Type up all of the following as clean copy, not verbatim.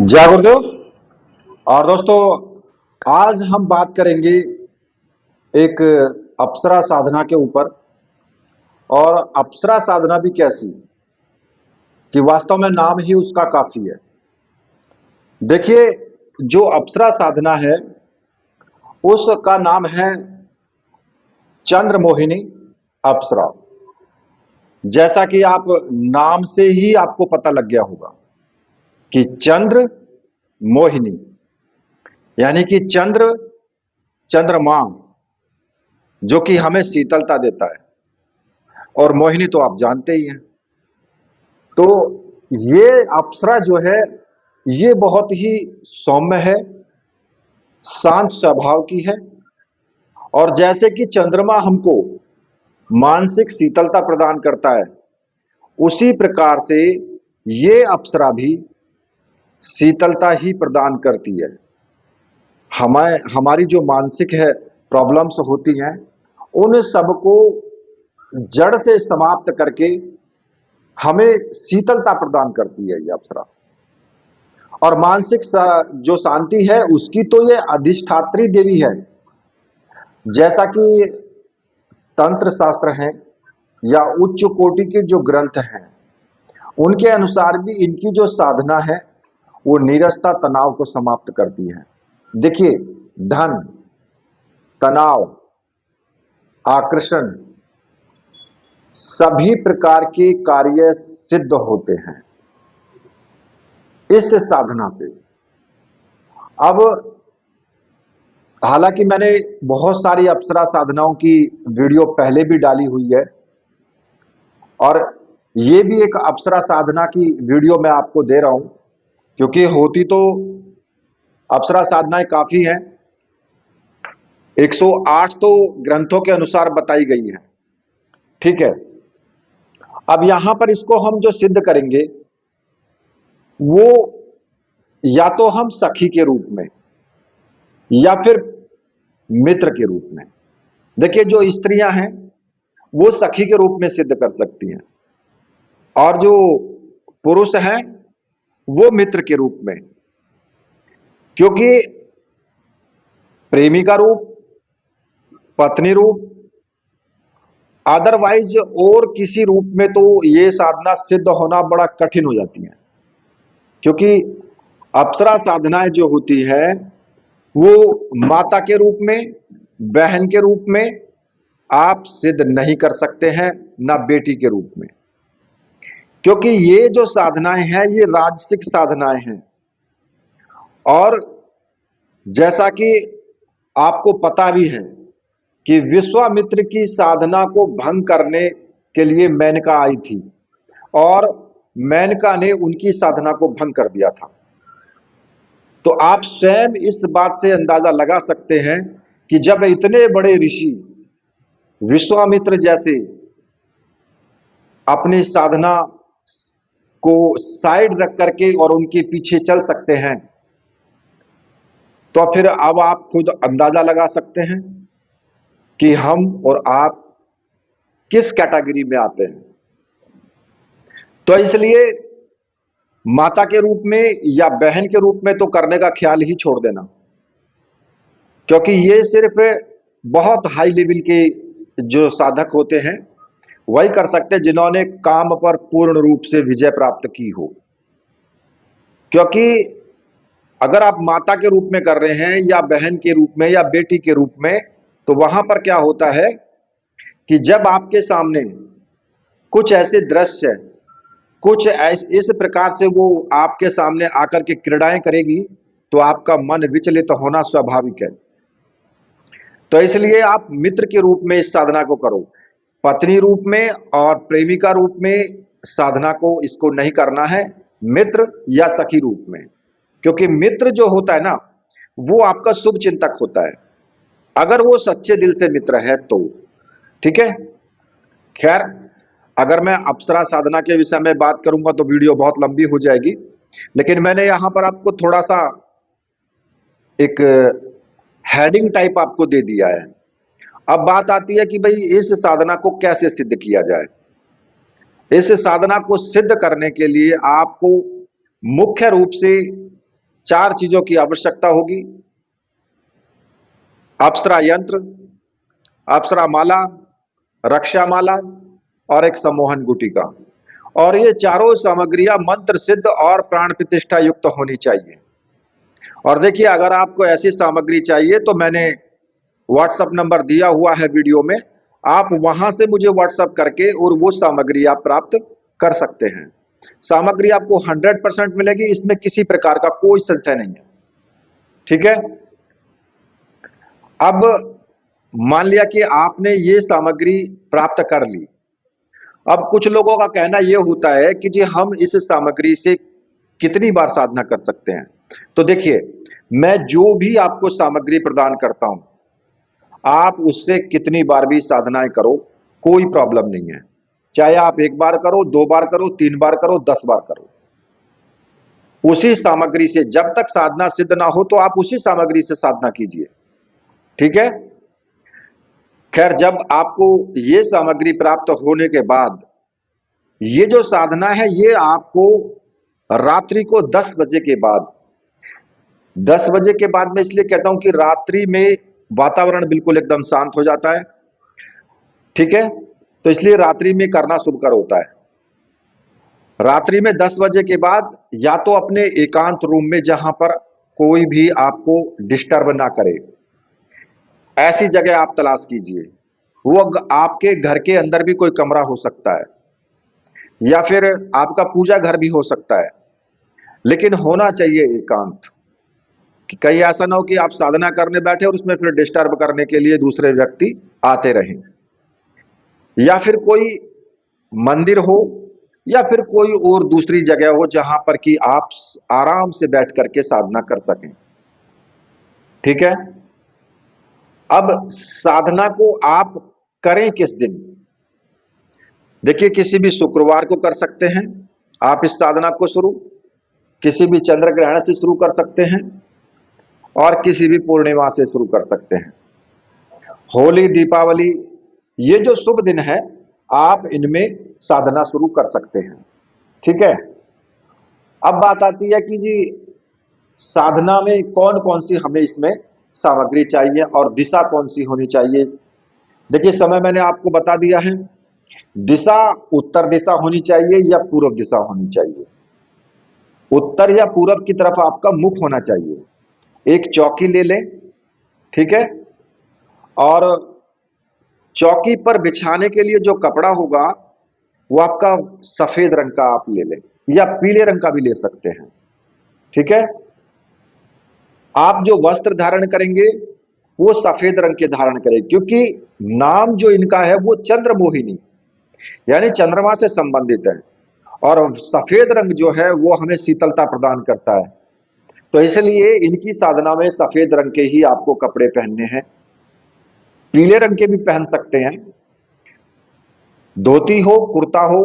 जय गुरुदेव। और दोस्तों, आज हम बात करेंगे एक अप्सरा साधना के ऊपर। और अप्सरा साधना भी कैसी कि वास्तव में नाम ही उसका काफी है। देखिए, जो अप्सरा साधना है उसका नाम है चंद्र मोहिनी अप्सरा। जैसा कि आप नाम से ही आपको पता लग गया होगा कि चंद्र मोहिनी यानी कि चंद्रमा जो कि हमें शीतलता देता है, और मोहिनी तो आप जानते ही हैं। तो ये अप्सरा जो है ये बहुत ही सौम्य है, शांत स्वभाव की है। और जैसे कि चंद्रमा हमको मानसिक शीतलता प्रदान करता है, उसी प्रकार से ये अप्सरा भी शीतलता ही प्रदान करती है। हमारी जो मानसिक है प्रॉब्लम्स होती हैं, उन सबको जड़ से समाप्त करके हमें शीतलता प्रदान करती है ये अप्सरा। और मानसिक जो शांति है उसकी तो ये अधिष्ठात्री देवी है। जैसा कि तंत्र शास्त्र हैं या उच्च कोटि के जो ग्रंथ हैं, उनके अनुसार भी इनकी जो साधना है वो नीरसता, तनाव को समाप्त करती है। देखिए, धन, तनाव, आकर्षण, सभी प्रकार के कार्य सिद्ध होते हैं इस साधना से। अब हालांकि मैंने बहुत सारी अप्सरा साधनाओं की वीडियो पहले भी डाली हुई है, और ये भी एक अप्सरा साधना की वीडियो मैं आपको दे रहा हूं, क्योंकि होती तो अप्सरा साधनाएं काफी हैं। 108 तो ग्रंथों के अनुसार बताई गई है। ठीक है, अब यहां पर इसको हम जो सिद्ध करेंगे वो या तो हम सखी के रूप में या फिर मित्र के रूप में। देखिए, जो स्त्रियां हैं वो सखी के रूप में सिद्ध कर सकती हैं, और जो पुरुष हैं वो मित्र के रूप में। क्योंकि प्रेमी का रूप, पत्नी रूप, अदरवाइज और किसी रूप में तो ये साधना सिद्ध होना बड़ा कठिन हो जाती है। क्योंकि अप्सरा साधनाएं जो होती है वो माता के रूप में, बहन के रूप में आप सिद्ध नहीं कर सकते हैं, ना बेटी के रूप में। क्योंकि ये जो साधनाएं हैं ये राजसिक साधनाएं हैं। और जैसा कि आपको पता भी है कि विश्वामित्र की साधना को भंग करने के लिए मेनका आई थी, और मेनका ने उनकी साधना को भंग कर दिया था। तो आप स्वयं इस बात से अंदाजा लगा सकते हैं कि जब इतने बड़े ऋषि विश्वामित्र जैसे अपनी साधना को साइड रख करके और उनके पीछे चल सकते हैं, तो फिर अब आप खुद अंदाजा लगा सकते हैं कि हम और आप किस कैटेगरी में आते हैं। तो इसलिए माता के रूप में या बहन के रूप में तो करने का ख्याल ही छोड़ देना, क्योंकि ये सिर्फ बहुत हाई लेवल के जो साधक होते हैं वही कर सकते हैं जिन्होंने काम पर पूर्ण रूप से विजय प्राप्त की हो। क्योंकि अगर आप माता के रूप में कर रहे हैं या बहन के रूप में या बेटी के रूप में, तो वहां पर क्या होता है कि जब आपके सामने कुछ ऐसे दृश्य, कुछ इस प्रकार से वो आपके सामने आकर के क्रीड़ाएं करेगी, तो आपका मन विचलित होना स्वाभाविक है। तो इसलिए आप मित्र के रूप में इस साधना को करो, पत्नी रूप में और प्रेमिका रूप में साधना को इसको नहीं करना है, मित्र या सखी रूप में। क्योंकि मित्र जो होता है ना, वो आपका शुभ चिंतक होता है, अगर वो सच्चे दिल से मित्र है तो। ठीक है, खैर, अगर मैं अप्सरा साधना के विषय में बात करूंगा तो वीडियो बहुत लंबी हो जाएगी, लेकिन मैंने यहां पर आपको थोड़ा सा एक हेडिंग टाइप आपको दे दिया है। अब बात आती है कि भाई इस साधना को कैसे सिद्ध किया जाए। इस साधना को सिद्ध करने के लिए आपको मुख्य रूप से 4 चीजों की आवश्यकता होगी। अप्सरा यंत्र, अप्सरा माला, रक्षा माला और एक सम्मोहन गुटिका। और ये चारों सामग्रियां मंत्र सिद्ध और प्राण प्रतिष्ठा युक्त होनी चाहिए। और देखिए, अगर आपको ऐसी सामग्री चाहिए तो मैंने व्हाट्सएप नंबर दिया हुआ है वीडियो में, आप वहां से मुझे व्हाट्सएप करके और वो सामग्री आप प्राप्त कर सकते हैं। सामग्री आपको 100% मिलेगी, इसमें किसी प्रकार का कोई संशय नहीं है। ठीक है। अब मान लिया कि आपने ये सामग्री प्राप्त कर ली। अब कुछ लोगों का कहना यह होता है कि जी हम इस सामग्री से कितनी बार साधना कर सकते हैं। तो देखिए, मैं जो भी आपको सामग्री प्रदान करता हूं, आप उससे कितनी बार भी साधनाएं करो, कोई प्रॉब्लम नहीं है। चाहे आप 1 बार करो, 2 बार करो, 3 बार करो, 10 बार करो, उसी सामग्री से जब तक साधना सिद्ध ना हो तो आप उसी सामग्री से साधना कीजिए। ठीक है। खैर, जब आपको ये सामग्री प्राप्त होने के बाद ये जो साधना है, ये आपको रात्रि को 10 बजे के बाद, 10 बजे के बाद मैं इसलिए कहता हूं कि रात्रि में वातावरण बिल्कुल एकदम शांत हो जाता है। ठीक है। तो इसलिए रात्रि में करना शुभकर होता है। रात्रि में 10 बजे के बाद या तो अपने एकांत रूम में, जहां पर कोई भी आपको डिस्टर्ब ना करे, ऐसी जगह आप तलाश कीजिए। वो आपके घर के अंदर भी कोई कमरा हो सकता है, या फिर आपका पूजा घर भी हो सकता है, लेकिन होना चाहिए एकांत। कि कहीं ऐसा ना हो कि आप साधना करने बैठे और उसमें फिर डिस्टर्ब करने के लिए दूसरे व्यक्ति आते रहें, या फिर कोई मंदिर हो, या फिर कोई और दूसरी जगह हो जहां पर कि आप आराम से बैठ करके साधना कर सकें। ठीक है। अब साधना को आप करें किस दिन? देखिए, किसी भी शुक्रवार को कर सकते हैं आप इस साधना को शुरू, किसी भी चंद्र ग्रहण से शुरू कर सकते हैं, और किसी भी पूर्णिमा से शुरू कर सकते हैं। होली, दीपावली, ये जो शुभ दिन है, आप इनमें साधना शुरू कर सकते हैं। ठीक है। अब बात आती है कि जी साधना में कौन कौन सी हमें इसमें सामग्री चाहिए और दिशा कौन सी होनी चाहिए। देखिए, समय मैंने आपको बता दिया है। दिशा उत्तर दिशा होनी चाहिए या पूर्व दिशा होनी चाहिए। उत्तर या पूरब की तरफ आपका मुख होना चाहिए। एक चौकी ले लें। ठीक है। और चौकी पर बिछाने के लिए जो कपड़ा होगा वो आपका सफेद रंग का आप ले लें, या पीले रंग का भी ले सकते हैं। ठीक है। आप जो वस्त्र धारण करेंगे वो सफेद रंग के धारण करें, क्योंकि नाम जो इनका है वो चंद्रमोहिनी, यानी चंद्रमा से संबंधित है, और सफेद रंग जो है वो हमें शीतलता प्रदान करता है। तो इसलिए इनकी साधना में सफेद रंग के ही आपको कपड़े पहनने हैं। पीले रंग के भी पहन सकते हैं, धोती हो, कुर्ता हो,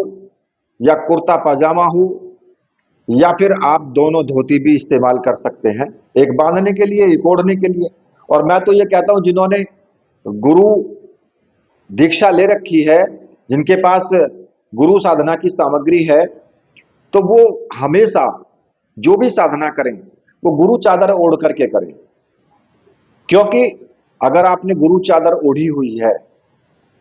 या कुर्ता पजामा हो, या फिर आप दोनों धोती भी इस्तेमाल कर सकते हैं, एक बांधने के लिए, एक ओढ़ने के लिए। और मैं तो ये कहता हूं, जिन्होंने गुरु दीक्षा ले रखी है, जिनके पास गुरु साधना की सामग्री है, तो वो हमेशा जो भी साधना करें वो गुरु चादर ओढ़ करके करें। क्योंकि अगर आपने गुरु चादर ओढ़ी हुई है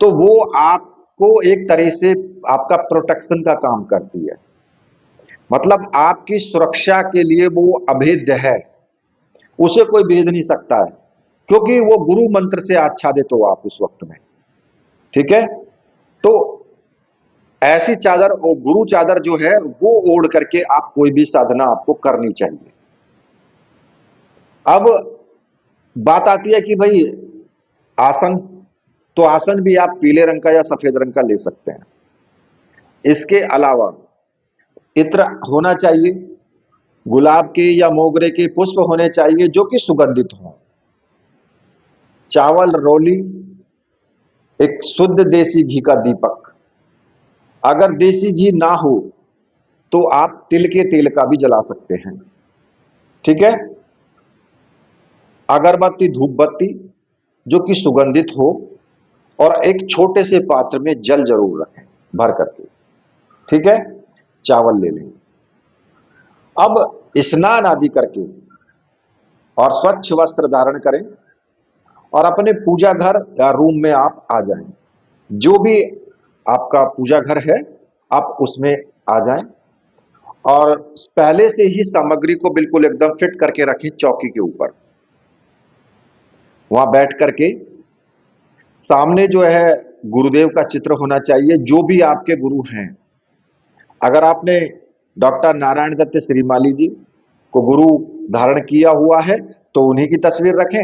तो वो आपको एक तरह से आपका प्रोटेक्शन का काम करती है, मतलब आपकी सुरक्षा के लिए वो अभेद्य है, उसे कोई भेद नहीं सकता है, क्योंकि वो गुरु मंत्र से आच्छादित हो आप उस वक्त में। ठीक है। तो ऐसी चादर, और गुरु चादर जो है वो ओढ़ करके आप कोई भी साधना आपको करनी चाहिए। अब बात आती है कि भाई आसन, तो आसन भी आप पीले रंग का या सफेद रंग का ले सकते हैं। इसके अलावा इत्र होना चाहिए, गुलाब के या मोगरे के पुष्प होने चाहिए जो कि सुगंधित हों। चावल रोली, एक शुद्ध देसी घी का दीपक, अगर देसी घी ना हो तो आप तिल के तेल का भी जला सकते हैं। ठीक है। अगरबत्ती, धूप बत्ती जो कि सुगंधित हो, और एक छोटे से पात्र में जल जरूर रखें भर करके। ठीक है। चावल ले लें। अब स्नान आदि करके और स्वच्छ वस्त्र धारण करें और अपने पूजा घर या रूम में आप आ जाएं। जो भी आपका पूजा घर है आप उसमें आ जाएं और पहले से ही सामग्री को बिल्कुल एकदम फिट करके रखें चौकी के ऊपर। वहां बैठ करके सामने जो है गुरुदेव का चित्र होना चाहिए, जो भी आपके गुरु हैं। अगर आपने डॉक्टर नारायण दत्त श्रीमाली जी को गुरु धारण किया हुआ है तो उन्हीं की तस्वीर रखें,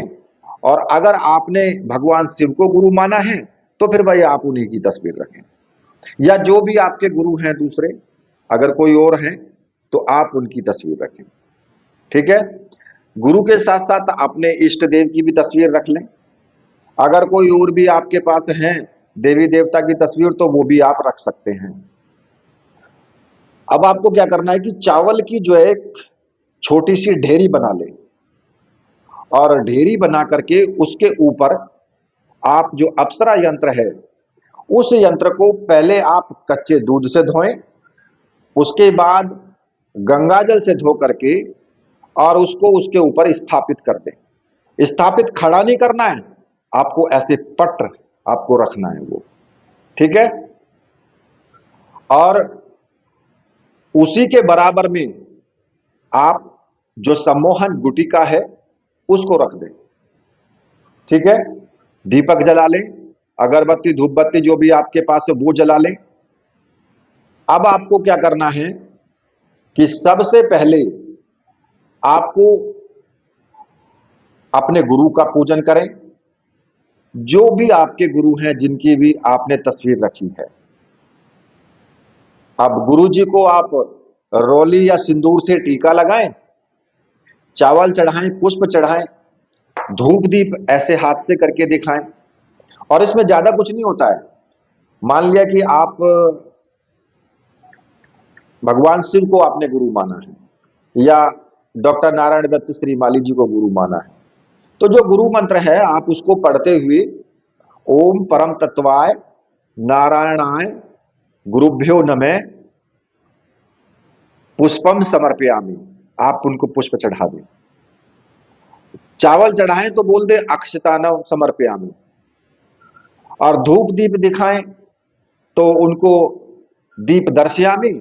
और अगर आपने भगवान शिव को गुरु माना है तो फिर भाई आप उन्हीं की तस्वीर रखें, या जो भी आपके गुरु हैं दूसरे, अगर कोई और हैं तो आप उनकी तस्वीर रखें। ठीक है। गुरु के साथ साथ अपने इष्ट देव की भी तस्वीर रख लें। अगर कोई और भी आपके पास हैं देवी देवता की तस्वीर तो वो भी आप रख सकते हैं। अब आपको क्या करना है कि चावल की जो है छोटी सी ढेरी बना लें, और ढेरी बना करके उसके ऊपर आप जो अप्सरा यंत्र है उस यंत्र को पहले आप कच्चे दूध से धोएं, उसके बाद गंगाजल से धो करके और उसको उसके ऊपर स्थापित कर दें। स्थापित खड़ा नहीं करना है आपको, ऐसे पट आपको रखना है वो। ठीक है। और उसी के बराबर में आप जो सम्मोहन गुटिका है उसको रख दें। ठीक है। दीपक जला लें, अगरबत्ती धूप बत्ती जो भी आपके पास है वो जला लें। अब आपको क्या करना है कि सबसे पहले आपको अपने गुरु का पूजन करें। जो भी आपके गुरु हैं जिनकी भी आपने तस्वीर रखी है, अब गुरु जी को आप रोली या सिंदूर से टीका लगाएं, चावल चढ़ाएं, पुष्प चढ़ाएं, धूप दीप ऐसे हाथ से करके दिखाएं। और इसमें ज्यादा कुछ नहीं होता है। मान लिया कि आप भगवान शिव को आपने गुरु माना है या डॉक्टर नारायण दत्त श्रीमाली जी को गुरु माना है, तो जो गुरु मंत्र है आप उसको पढ़ते हुए ओम परम तत्वाय नारायणाय गुरुभ्यो नमः पुष्पम समर्पयामि, आप उनको पुष्प चढ़ा दें। चावल चढ़ाएं तो बोल दे अक्षतानव समर्पयामि, और धूप दीप दिखाएं तो उनको दीप दर्शयामि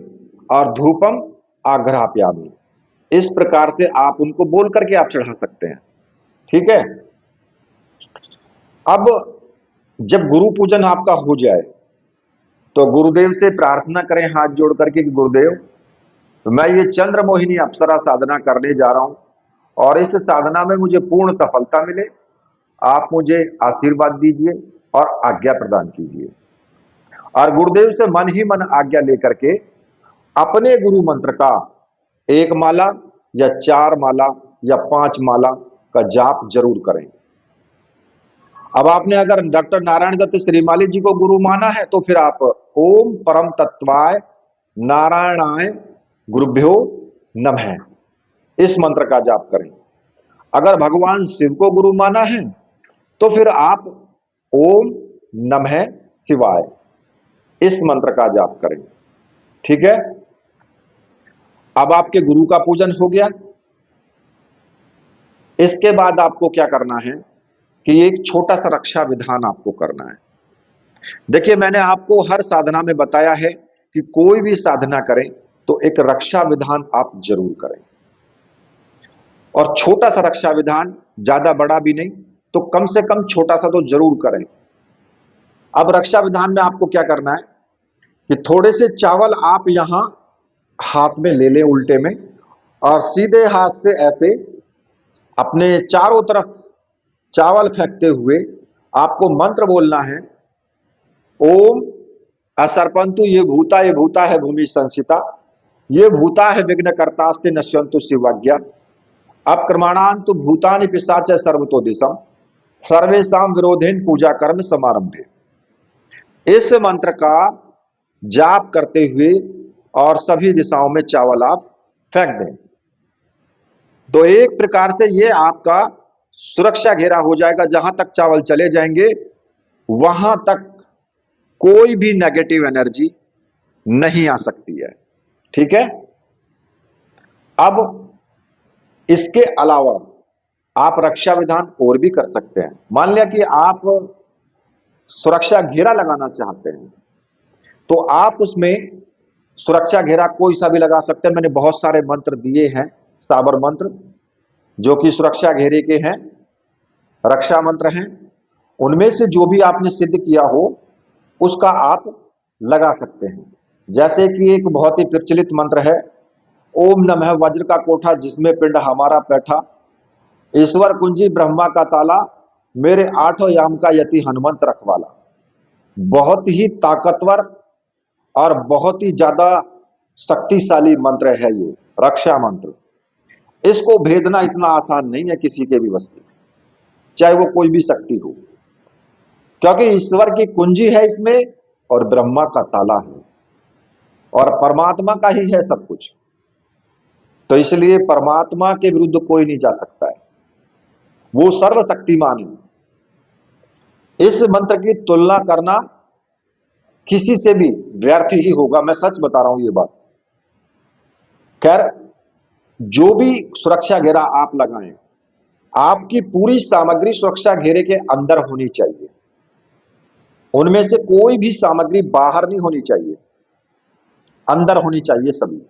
और धूपम आग्रहाप्यामि। इस प्रकार से आप उनको बोल करके आप चढ़ा सकते हैं। ठीक है। अब जब गुरु पूजन आपका हो जाए तो गुरुदेव से प्रार्थना करें हाथ जोड़ करके कि गुरुदेव, मैं ये चंद्र मोहिनी अप्सरा साधना करने जा रहा हूं और इस साधना में मुझे पूर्ण सफलता मिले। आप मुझे आशीर्वाद दीजिए और आज्ञा प्रदान कीजिए। और गुरुदेव से मन ही मन आज्ञा लेकर के अपने गुरु मंत्र का 1 माला या 4 माला या 5 माला का जाप जरूर करें। अब आपने अगर डॉक्टर नारायण दत्त श्रीमाली जी को गुरु माना है तो फिर आप ओम परम तत्वाय नारायणाय गुरुभ्यो नमः इस मंत्र का जाप करें। अगर भगवान शिव को गुरु माना है तो फिर आप ओम नमः शिवाय इस मंत्र का जाप करें। ठीक है। अब आपके गुरु का पूजन हो गया। इसके बाद आपको क्या करना है कि एक छोटा सा रक्षा विधान आपको करना है। देखिए, मैंने आपको हर साधना में बताया है कि कोई भी साधना करें तो एक रक्षा विधान आप जरूर करें, और छोटा सा रक्षा विधान, ज्यादा बड़ा भी नहीं, तो कम से कम छोटा सा तो जरूर करें। अब रक्षा विधान में आपको क्या करना है कि थोड़े से चावल आप यहां हाथ में ले लें उल्टे में, और सीधे हाथ से ऐसे अपने चारों तरफ चावल फेंकते हुए आपको मंत्र बोलना है, ओम असर्पंतु ये भूता है भूमि संसिता, ये भूता है विघ्न कर्तास्ते नश्यंतु शिवाज्ञा, अप्रमाणांतु भूतानि पिशाच सर्वतो दिशम, सर्वेशम विरोधेन पूजा कर्म समारंभे। इस मंत्र का जाप करते हुए और सभी दिशाओं में चावल आप फेंक दें। तो एक प्रकार से ये आपका सुरक्षा घेरा हो जाएगा। जहां तक चावल चले जाएंगे वहां तक कोई भी नेगेटिव एनर्जी नहीं आ सकती है। ठीक है। अब इसके अलावा आप रक्षा विधान और भी कर सकते हैं। मान लिया कि आप सुरक्षा घेरा लगाना चाहते हैं, तो आप उसमें सुरक्षा घेरा कोई सा भी लगा सकते हैं। मैंने बहुत सारे मंत्र दिए हैं, साबर मंत्र, जो कि सुरक्षा घेरे के हैं, रक्षा मंत्र हैं। उनमें से जो भी आपने सिद्ध किया हो उसका आप लगा सकते हैं। जैसे कि एक बहुत ही प्रचलित मंत्र है, ओम नमः वज्र का कोठा जिसमें पिंड हमारा बैठा, ईश्वर कुंजी ब्रह्मा का ताला, मेरे आठों याम का यति हनुमंत रखवाला। बहुत ही ताकतवर और बहुत ही ज्यादा शक्तिशाली मंत्र है ये रक्षा मंत्र। इसको भेदना इतना आसान नहीं है किसी के भी बस की, चाहे वो कोई भी शक्ति हो, क्योंकि ईश्वर की कुंजी है इसमें और ब्रह्मा का ताला है और परमात्मा का ही है सब कुछ। तो इसलिए परमात्मा के विरुद्ध कोई नहीं जा सकता है, वो सर्वशक्तिमान है। इस मंत्र की तुलना करना किसी से भी व्यर्थ ही होगा, मैं सच बता रहा हूं ये बात। खैर, जो भी सुरक्षा घेरा आप लगाएं, आपकी पूरी सामग्री सुरक्षा घेरे के अंदर होनी चाहिए। उनमें से कोई भी सामग्री बाहर नहीं होनी चाहिए, अंदर होनी चाहिए सभी।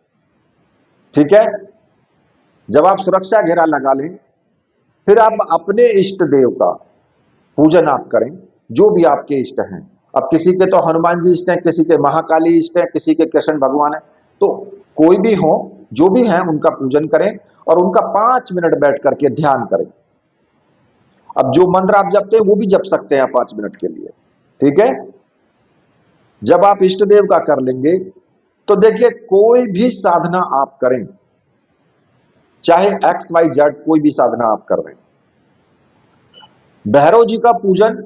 ठीक है। जब आप सुरक्षा घेरा लगा लें, फिर आप अपने इष्ट देव का पूजन आप करें, जो भी आपके इष्ट हैं। अब किसी के तो हनुमान जी इष्ट हैं, किसी के महाकाली इष्ट हैं, किसी के कृष्ण भगवान है, तो कोई भी हो, जो भी हैं उनका पूजन करें और उनका 5 मिनट बैठ करके ध्यान करें। अब जो मंत्र आप जपते हैं वो भी जप सकते हैं 5 मिनट के लिए। ठीक है। जब आप इष्ट देव का कर लेंगे तो देखिए, कोई भी साधना आप करें, चाहे XYZ कोई भी साधना आप कर रहे हैं, भैरव जी का पूजन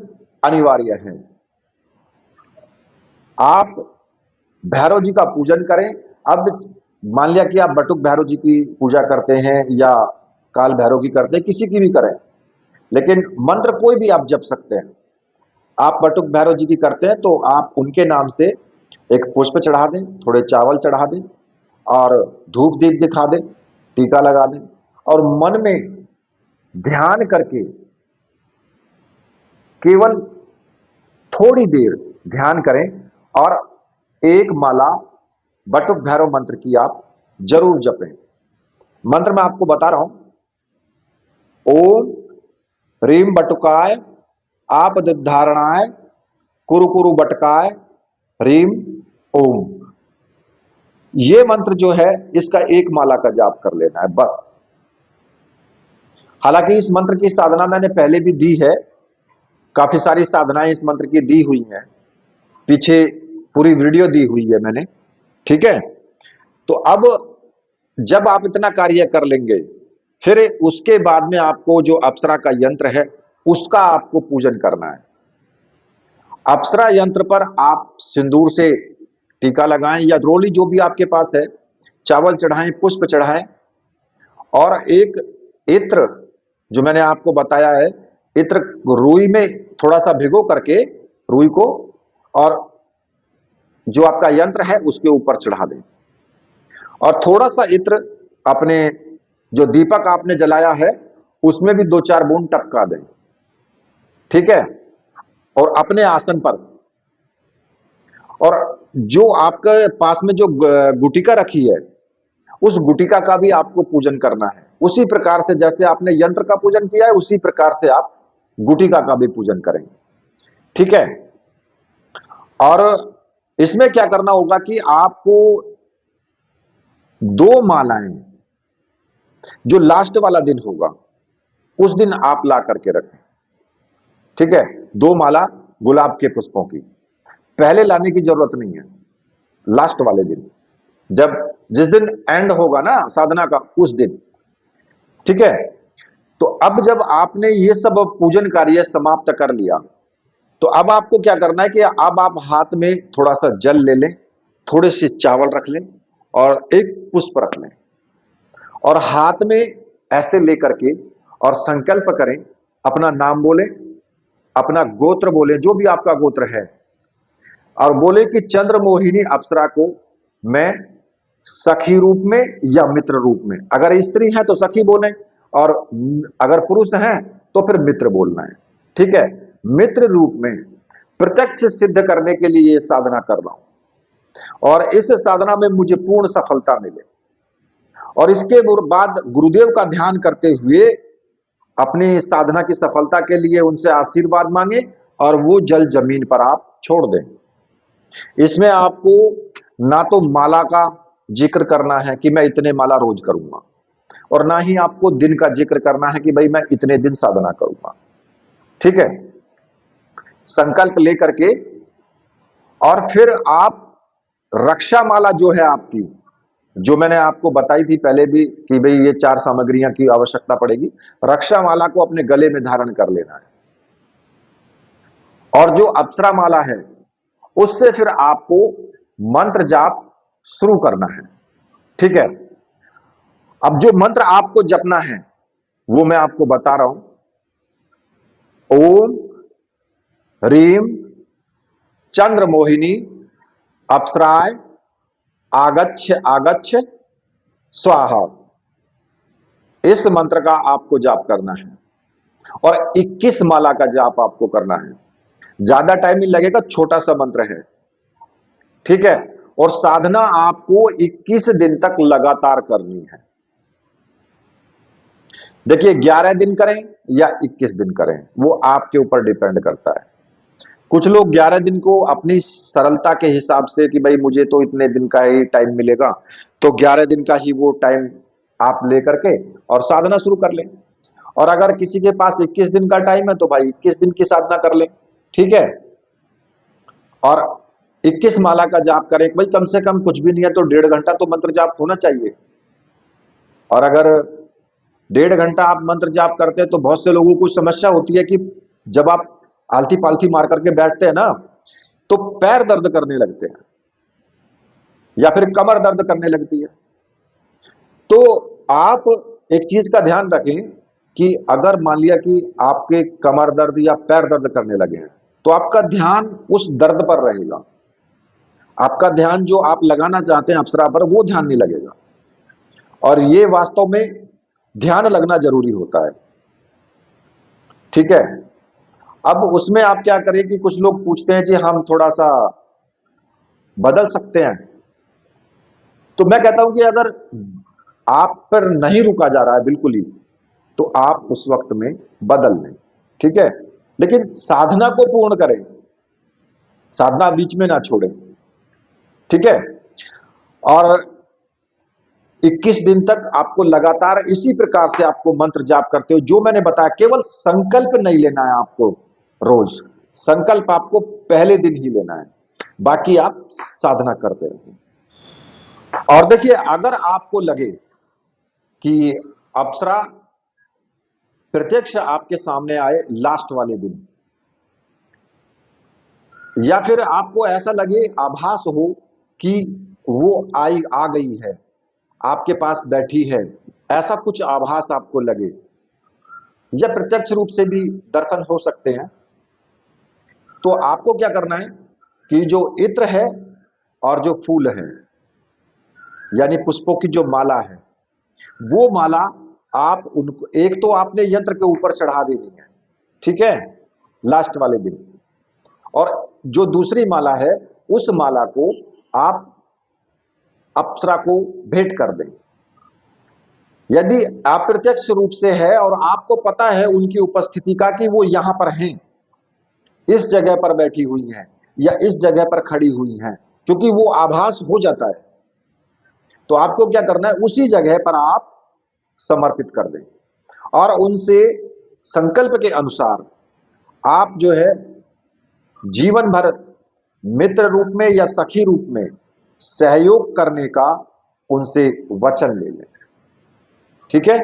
अनिवार्य है। आप भैरव जी का पूजन करें। अब मान लिया कि आप बटुक भैरव जी की पूजा करते हैं या काल भैरव की करते हैं, किसी की भी करें, लेकिन मंत्र कोई भी आप जप सकते हैं। आप बटुक भैरव जी की करते हैं तो आप उनके नाम से एक पुष्प चढ़ा दें, थोड़े चावल चढ़ा दें और धूप दीप दिखा दें, टीका लगा दें और मन में ध्यान करके केवल थोड़ी देर ध्यान करें और एक माला बटुक भैरव मंत्र की आप जरूर जपें। मंत्र मैं आपको बता रहा हूं, ओम ह्रीम बटुकाय आपदुद्धारणाय कुरु कुरु बटकाय ह्रीम ओम। ये मंत्र जो है, इसका एक माला का जाप कर लेना है बस। हालांकि इस मंत्र की साधना मैंने पहले भी दी है, काफी सारी साधनाएं इस मंत्र की दी हुई हैं, पीछे पूरी वीडियो दी हुई है मैंने। ठीक है। तो अब जब आप इतना कार्य कर लेंगे, फिर उसके बाद में आपको जो अप्सरा का यंत्र है उसका आपको पूजन करना है। अप्सरा यंत्र पर आप सिंदूर से टीका लगाएं या रोली जो भी आपके पास है, चावल चढ़ाएं, पुष्प चढ़ाएं और एक इत्र, जो मैंने आपको बताया है, इत्र रुई में थोड़ा सा भिगो करके रुई को और जो आपका यंत्र है उसके ऊपर चढ़ा दें और थोड़ा सा इत्र अपने जो दीपक आपने जलाया है उसमें भी 2-4 बूंद टपका दें। ठीक है। और अपने आसन पर, और जो आपके पास में जो गुटिका रखी है उस गुटिका का भी आपको पूजन करना है। उसी प्रकार से जैसे आपने यंत्र का पूजन किया है उसी प्रकार से आप गुटिका का भी पूजन करें। ठीक है। और इसमें क्या करना होगा कि आपको 2 मालाएं जो लास्ट वाला दिन होगा उस दिन आप ला करके रखें। ठीक है। 2 माला गुलाब के पुष्पों की, पहले लाने की जरूरत नहीं है, लास्ट वाले दिन, जब जिस दिन एंड होगा ना साधना का उस दिन। ठीक है। तो अब जब आपने ये सब पूजन कार्य समाप्त कर लिया, तो अब आपको क्या करना है कि अब आप हाथ में थोड़ा सा जल ले लें, थोड़े से चावल रख लें और एक पुष्प रख लें और हाथ में ऐसे लेकर के और संकल्प करें, अपना नाम बोलें, अपना गोत्र बोलें, जो भी आपका गोत्र है, और बोले कि चंद्रमोहिनी अप्सरा को मैं सखी रूप में या मित्र रूप में, अगर स्त्री है तो सखी बोलें और अगर पुरुष हैं तो फिर मित्र बोलना है। ठीक है, मित्र रूप में प्रत्यक्ष सिद्ध करने के लिए ये साधना कर रहा हूं और इस साधना में मुझे पूर्ण सफलता मिले, और इसके बाद गुरुदेव का ध्यान करते हुए अपनी साधना की सफलता के लिए उनसे आशीर्वाद मांगे और वो जल जमीन पर आप छोड़ दें। इसमें आपको ना तो माला का जिक्र करना है कि मैं इतने माला रोज करूंगा, और ना ही आपको दिन का जिक्र करना है कि भाई मैं इतने दिन साधना करूंगा। ठीक है, संकल्प लेकर के और फिर आप रक्षा माला जो है आपकी, जो मैंने आपको बताई थी पहले भी कि भाई ये 4 सामग्रियां की आवश्यकता पड़ेगी, रक्षा माला को अपने गले में धारण कर लेना है। और जो अप्सरा माला है उससे फिर आपको मंत्र जाप शुरू करना है। ठीक है, अब जो मंत्र आपको जपना है वो मैं आपको बता रहा हूं। ओम रीम चंद्र मोहिनी अप्सराय आगच्छ आगच्छ स्वाहा, इस मंत्र का आपको जाप करना है और 21 माला का जाप आपको करना है। ज्यादा टाइम नहीं लगेगा, छोटा सा मंत्र है। ठीक है, और साधना आपको 21 दिन तक लगातार करनी है। देखिए 11 दिन करें या 21 दिन करें वो आपके ऊपर डिपेंड करता है। कुछ लोग 11 दिन को अपनी सरलता के हिसाब से कि भाई मुझे तो इतने दिन का ही टाइम मिलेगा, तो 11 दिन का ही वो टाइम आप लेकर के और साधना शुरू कर लें। और अगर किसी के पास 21 दिन का टाइम है तो भाई 21 दिन की साधना कर लें। ठीक है, और 21 माला का जाप करें। भाई कम से कम कुछ भी नहीं है तो 1.5 घंटा तो मंत्र जाप होना चाहिए। और अगर 1.5 घंटा आप मंत्र जाप करते हैं तो बहुत से लोगों को समस्या होती है कि जब आप आलती पालती मार करके बैठते हैं ना तो पैर दर्द करने लगते हैं या फिर कमर दर्द करने लगती है। तो आप एक चीज का ध्यान रखें कि अगर मान लिया कि आपके कमर दर्द या पैर दर्द करने लगे हैं तो आपका ध्यान उस दर्द पर रहेगा। आपका ध्यान जो आप लगाना चाहते हैं अप्सरा पर वो ध्यान नहीं लगेगा, और ये वास्तव में ध्यान लगना जरूरी होता है। ठीक है, अब उसमें आप क्या करें कि कुछ लोग पूछते हैं जी हम थोड़ा सा बदल सकते हैं, तो मैं कहता हूं कि अगर आप पर नहीं रुका जा रहा है बिल्कुल ही तो आप उस वक्त में बदल लें। ठीक है, लेकिन साधना को पूर्ण करें, साधना बीच में ना छोड़ें। ठीक है, और 21 दिन तक आपको लगातार इसी प्रकार से आपको मंत्र जाप करते हो जो मैंने बताया। केवल संकल्प नहीं लेना है आपको रोज, संकल्प आपको पहले दिन ही लेना है, बाकी आप साधना करते रहिए। और देखिए अगर आपको लगे कि अप्सरा प्रत्यक्ष आपके सामने आए लास्ट वाले दिन, या फिर आपको ऐसा लगे आभास हो कि वो आ गई है, आपके पास बैठी है, ऐसा कुछ आभास आपको लगे, या प्रत्यक्ष रूप से भी दर्शन हो सकते हैं, तो आपको क्या करना है कि जो इत्र है और जो फूल है यानी पुष्पों की जो माला है वो माला आप उनको एक तो आपने यंत्र के ऊपर चढ़ा देनी है। ठीक है, लास्ट वाले दिन। और जो दूसरी माला है उस माला को आप अप्सरा को भेंट कर दें। यदि अप्रत्यक्ष रूप से है और आपको पता है उनकी उपस्थिति का कि वो यहां पर हैं, इस जगह पर बैठी हुई हैं या इस जगह पर खड़ी हुई हैं, क्योंकि वो आभास हो जाता है, तो आपको क्या करना है उसी जगह पर आप समर्पित कर दें और उनसे संकल्प के अनुसार आप जो है जीवन भर मित्र रूप में या सखी रूप में सहयोग करने का उनसे वचन ले लें। ठीक है,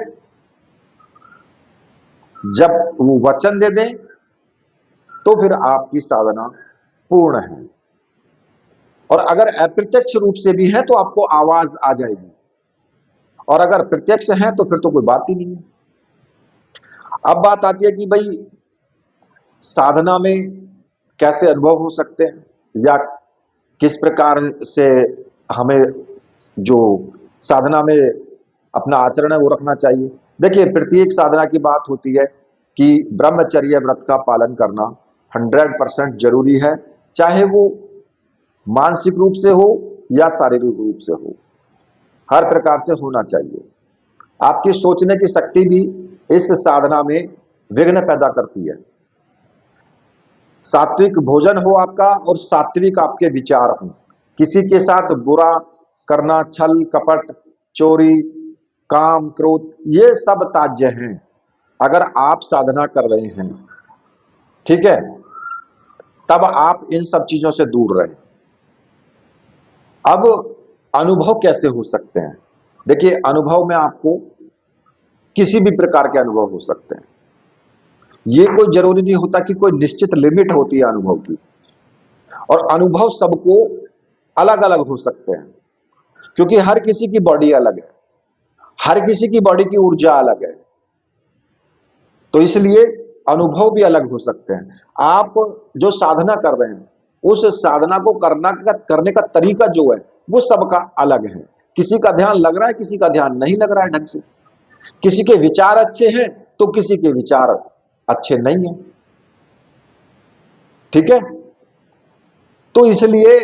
जब वो वचन दे दें तो फिर आपकी साधना पूर्ण है। और अगर अप्रत्यक्ष रूप से भी है तो आपको आवाज आ जाएगी, और अगर प्रत्यक्ष है तो फिर तो कोई बात ही नहीं है। अब बात आती है कि भाई साधना में कैसे अनुभव हो सकते हैं या किस प्रकार से हमें जो साधना में अपना आचरण है वो रखना चाहिए। देखिए, प्रत्येक साधना की बात होती है कि ब्रह्मचर्य व्रत का पालन करना 100% जरूरी है, चाहे वो मानसिक रूप से हो या शारीरिक रूप से हो, हर प्रकार से होना चाहिए। आपकी सोचने की शक्ति भी इस साधना में विघ्न पैदा करती है। सात्विक भोजन हो आपका और सात्विक आपके विचार हो। किसी के साथ बुरा करना, छल कपट, चोरी, काम क्रोध, ये सब त्याज्य हैं अगर आप साधना कर रहे हैं, ठीक है? तब आप इन सब चीजों से दूर रहें। अब अनुभव कैसे हो सकते हैं? देखिए, अनुभव में आपको किसी भी प्रकार के अनुभव हो सकते हैं। ये कोई जरूरी नहीं होता कि कोई निश्चित लिमिट होती है अनुभव की, और अनुभव सबको अलग अलग हो सकते हैं, क्योंकि हर किसी की बॉडी अलग है, हर किसी की बॉडी की ऊर्जा अलग है, तो इसलिए अनुभव भी अलग हो सकते हैं। आप जो साधना कर रहे हैं, उस साधना को करने का तरीका जो है वो सबका अलग है। किसी का ध्यान लग रहा है, किसी का ध्यान नहीं लग रहा है ढंग से, किसी के विचार अच्छे हैं तो किसी के विचार अच्छे नहीं है, ठीक है? तो इसलिए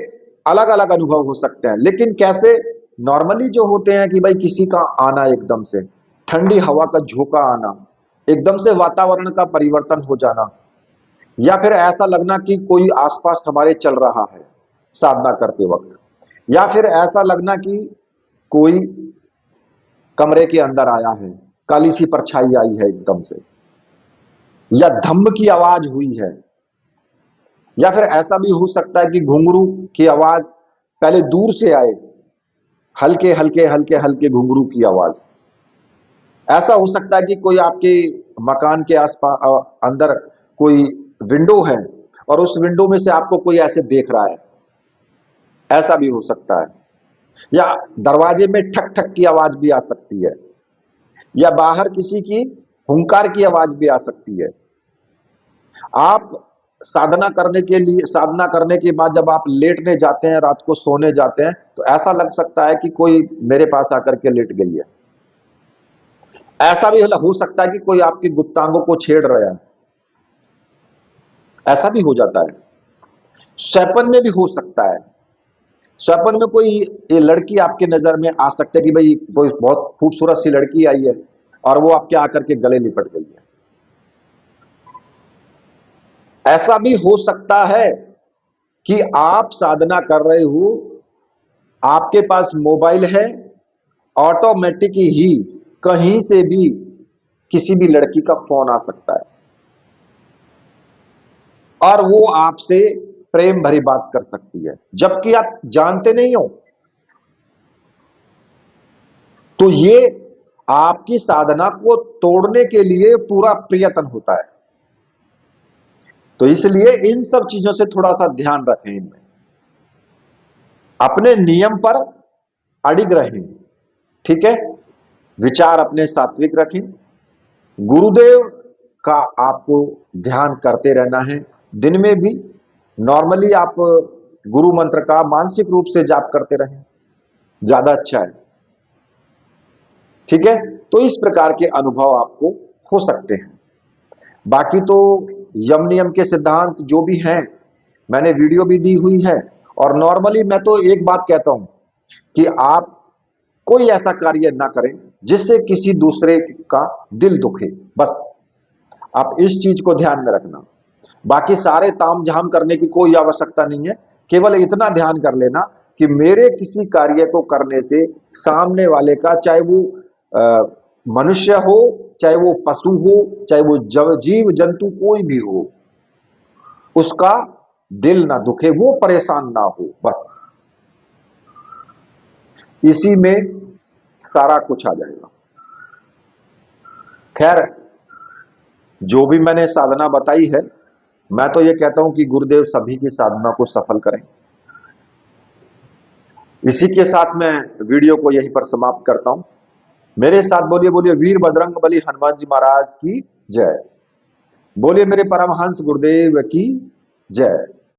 अलग अलग अनुभव हो सकते हैं। लेकिन कैसे? नॉर्मली जो होते हैं कि भाई किसी का आना, एकदम से ठंडी हवा का झोंका आना, एकदम से वातावरण का परिवर्तन हो जाना, या फिर ऐसा लगना कि कोई आसपास हमारे चल रहा है साधना करते वक्त, या फिर ऐसा लगना कि कोई कमरे के अंदर आया है, काली सी परछाई आई है एकदम से, या धम्म की आवाज हुई है, या फिर ऐसा भी हो सकता है कि घुंघरू की आवाज पहले दूर से आए, हल्के हल्के हल्के हल्के घुंघरू की आवाज। ऐसा हो सकता है कि कोई आपके मकान के आसपास अंदर कोई विंडो है और उस विंडो में से आपको कोई ऐसे देख रहा है, ऐसा भी हो सकता है। या दरवाजे में ठक ठक की आवाज भी आ सकती है, या बाहर किसी की हुंकार की आवाज भी आ सकती है। आप साधना करने के बाद जब आप लेटने जाते हैं, रात को सोने जाते हैं, तो ऐसा लग सकता है कि कोई मेरे पास आकर के लेट गई है। ऐसा भी हो सकता है कि कोई आपकी गुप्तांगों को छेड़ रहा है, ऐसा भी हो जाता है। स्वप्न में भी हो सकता है, स्वप्न में कोई ये लड़की आपके नजर में आ सकता है कि भाई कोई बहुत खूबसूरत सी लड़की आई है और वो आपके आकर के गले लिपट गई है। ऐसा भी हो सकता है कि आप साधना कर रहे हो, आपके पास मोबाइल है, ऑटोमेटिक ही कहीं से भी किसी भी लड़की का फोन आ सकता है और वो आपसे प्रेम भरी बात कर सकती है, जबकि आप जानते नहीं हो। तो ये आपकी साधना को तोड़ने के लिए पूरा प्रयत्न होता है। तो इसलिए इन सब चीजों से थोड़ा सा ध्यान रखें, इनमें अपने नियम पर अडिग रहें, ठीक है? विचार अपने सात्विक रखें, गुरुदेव का आपको ध्यान करते रहना है। दिन में भी नॉर्मली आप गुरु मंत्र का मानसिक रूप से जाप करते रहें, ज्यादा अच्छा है, ठीक है? तो इस प्रकार के अनुभव आपको हो सकते हैं। बाकी तो यम नियम के सिद्धांत जो भी हैं, मैंने वीडियो भी दी हुई है। और नॉर्मली मैं तो एक बात कहता हूं कि आप कोई ऐसा कार्य ना करें जिससे किसी दूसरे का दिल दुखे, बस आप इस चीज को ध्यान में रखना। बाकी सारे ताम झाम करने की कोई आवश्यकता नहीं है, केवल इतना ध्यान कर लेना कि मेरे किसी कार्य को करने से सामने वाले का, चाहे वो मनुष्य हो, चाहे वो पशु हो, चाहे वो जीव जंतु कोई भी हो, उसका दिल ना दुखे, वो परेशान ना हो, बस इसी में सारा कुछ आ जाएगा। खैर, जो भी मैंने साधना बताई है, मैं तो ये कहता हूं कि गुरुदेव सभी की साधना को सफल करें। इसी के साथ मैं वीडियो को यहीं पर समाप्त करता हूं। मेरे साथ बोलिए, बोलिए वीर बजरंग बली हनुमान जी महाराज की जय। बोलिए मेरे परमहंस गुरुदेव की जय।